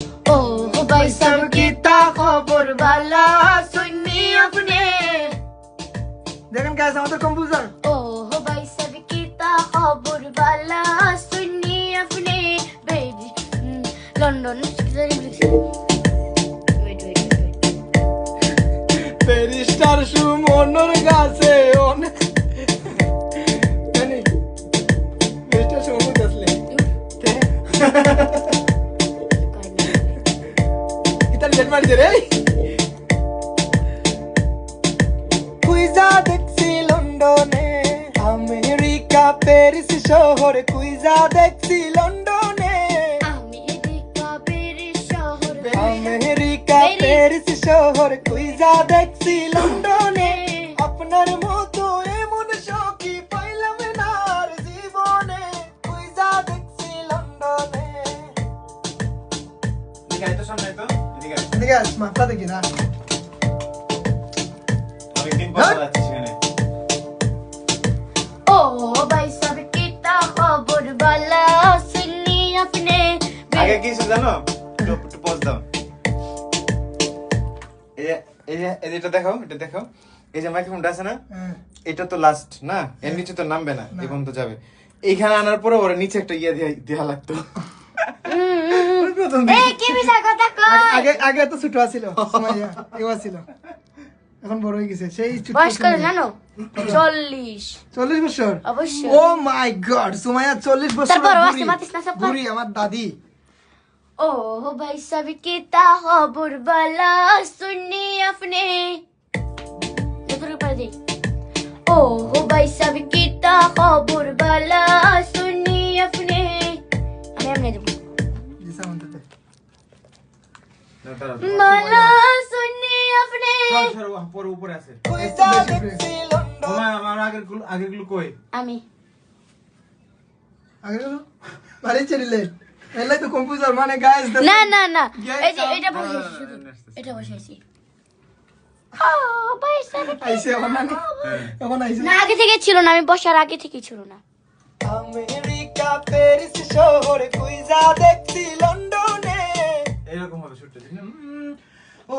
ओ भाई सब कीता खबर वाला सुननी अपने দেখেন গাইস আমাদের কম্পোজার ओ भाई सब कीता खबर वाला सुननी अपने बेबी लंदन পেরিস্টার সুমনের কাছে অনেক জানি পেরিস্টার সুমন কাছে কিতা লেট মারি দে রে কুইজা দেখছি লন্ডনে আমেরিকা প্যারিস শহরে কুইজা দেখছি লন্ডনে আমেরিকা পেরিস শহর আমেরিকা প্যারিস শহরে কুইজা দেখছি লন্ডনে আপনার মতো এমন সখী পাইলাম না আর জীবনে কুইজা দেখছি লন্ডনে দিঘায় তো সামনে তো দিঘায় এদিকে আস মাথা দেখি না আমি দিন পর যাচ্ছি সেখানে ओ भाई सब कीता खबर वाला सुननी अपने আগে কি ছিল জানো একটু পজ দাও এটা দেখাও এটা দেখাও এই যে মাইক্রোফোনটা আছে না এটা তো লাস্ট না এর নিচে তো নামবে না এখন তো যাবে এইখানে আনার পরে ওরা নিচে একটা ইয়ে দেয়া লাগতো ए की बिसा কথা কই আগে আগে তো ছোট ছিল সুমাইয়া এও ছিল এখন বড় হয়ে গেছে সেই ছোট বয়স কত জানো 40 40 বছর অবশ্যই ও মাই গড সুমাইয়া 40 বছর তারপর বুড়ি। ওয়াসি মাতিস না সব বুড়ি আমার দাদি ओ भाई सब कीता खबर वाला सुननी अपने इधर पर दे ओ भाई सब कीता खबर वाला सुननी अपने हमने दे দিশা মন্তে माला सुननी अपने পরে উপরে আছে কুইজা দেখছি লন্ডন আমার আগের গুলো কই আমি আগে গেল বাড়ি চলে এলাই তো কম্পোজার মানে গাইস না না না Yes, এই যে এটা না, বসে না, না, না, এটা বসেছি ও ভাই সব আইসে এখন না এখন আইসে না আগে থেকে ছিল না আমি বসার আগে থেকে ছিল না আমেরিকা প্যারিস শহরে কুইজা দেখছি লন্ডনে এরকম হবে শুটটা ও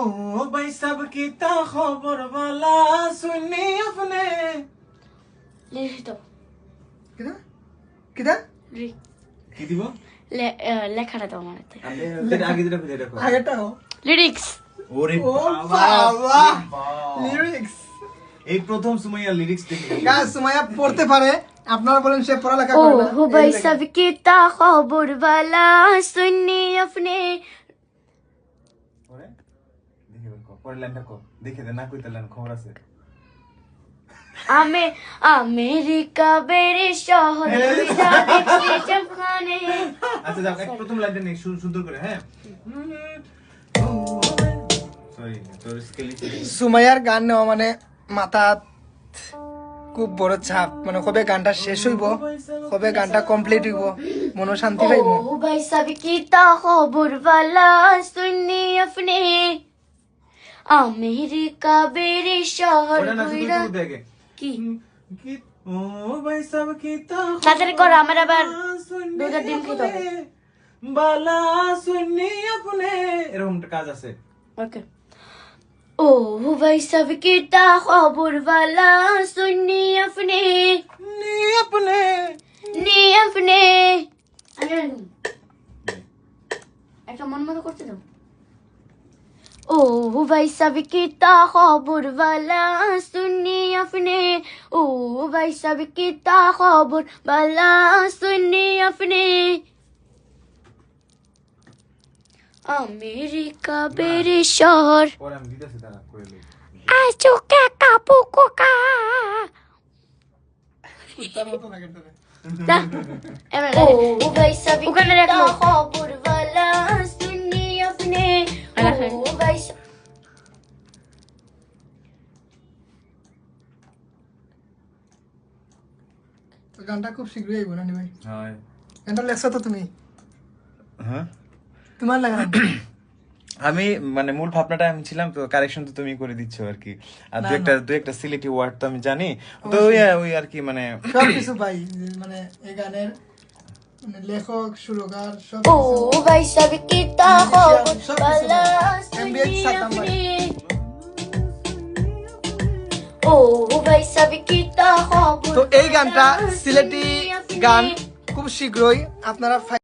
ভাই সব কিতা খবর वाला सुननी अपने লিখতো কিদা কিদা কি দিব লেখাটা দাও আমার হাতে আগে যেটা খুঁজে দেখো আগেটাও লিরিক্স ওরে ও বাবা লিরিক্স এই প্রথম সুমাইয়া লিরিক্স দেখি গাইস সুমাইয়া পড়তে পারে আপনারা বলেন সে পড়ালেখা করে না ओ भाई सब कीता खबर वाला सुननी अपने পরে দেখে দেখো পরে লাইনটা কো দেখে দে না কইতে লাইন খবর আছে আমি আমেরিকা বেরে শহর যা দেখছি চমকানে আচ্ছা যাও এক প্রথম লাইনটা নেই সুন্দর করে হ্যাঁ সরি তোর স্কেলি সুমাইয়ার গান নেওয়া মানে মাথা খুব বড় চাপ মানে কবে গানটা শেষ হইব কবে গানটা কমপ্লিট হইব মন শান্তি পাইব ओ भाई सब कीता खबर वाला सुननी अपने अमेरिका बेरे शहर ওটা না কইরা শুধু দেখে কি কি ও ভাই সব কিতা তাড়াতাড়ি করো আমার আবার দুইটা ডিম খেতে হবে বালা সুন্নি আপনে এরকম একটা কাজ আছে ओके ओ भाई सब कीता खबर वाला सुननी अपने নি আপনে नी अपने একটা মন মতো করতে দাও ओ भाई सब कीता खबर वाला सुननी अपने ओ भाई सब कीता खबर वाला सुननी अपने अमेरिका बेरे शहर পরে আমি দিতেছি দাঁড়া করে লই আজুকা কাপুকুকা তার মতো না গানটা ओ भाई सब कीता खबर वाला सुननी अपने ओ भाई তো গানটা খুব শীঘ্রই আইব না নি ভাই হ্যাঁ গানটা লেখছো তো তুমি হ্যাঁ তোমার লাগা আমি মানে মূল ভাবনাটা আমি ছিলাম তো কারেকশন তো তুমি করে দিচ্ছ আর কি আর দু একটা সিলেটি ওয়ার্ড তো আমি জানি তো ওই আর কি মানে সব কিছু ভাই মানে এই গানের মানে লেখক সুরকার সব ओ भाई सब कितना खबर वाला MBH सुनिए सातम अपने ओ भाई सब कितना खबर তো এই গানটা সিলেটি গান খুব শীঘ্রই আপনারা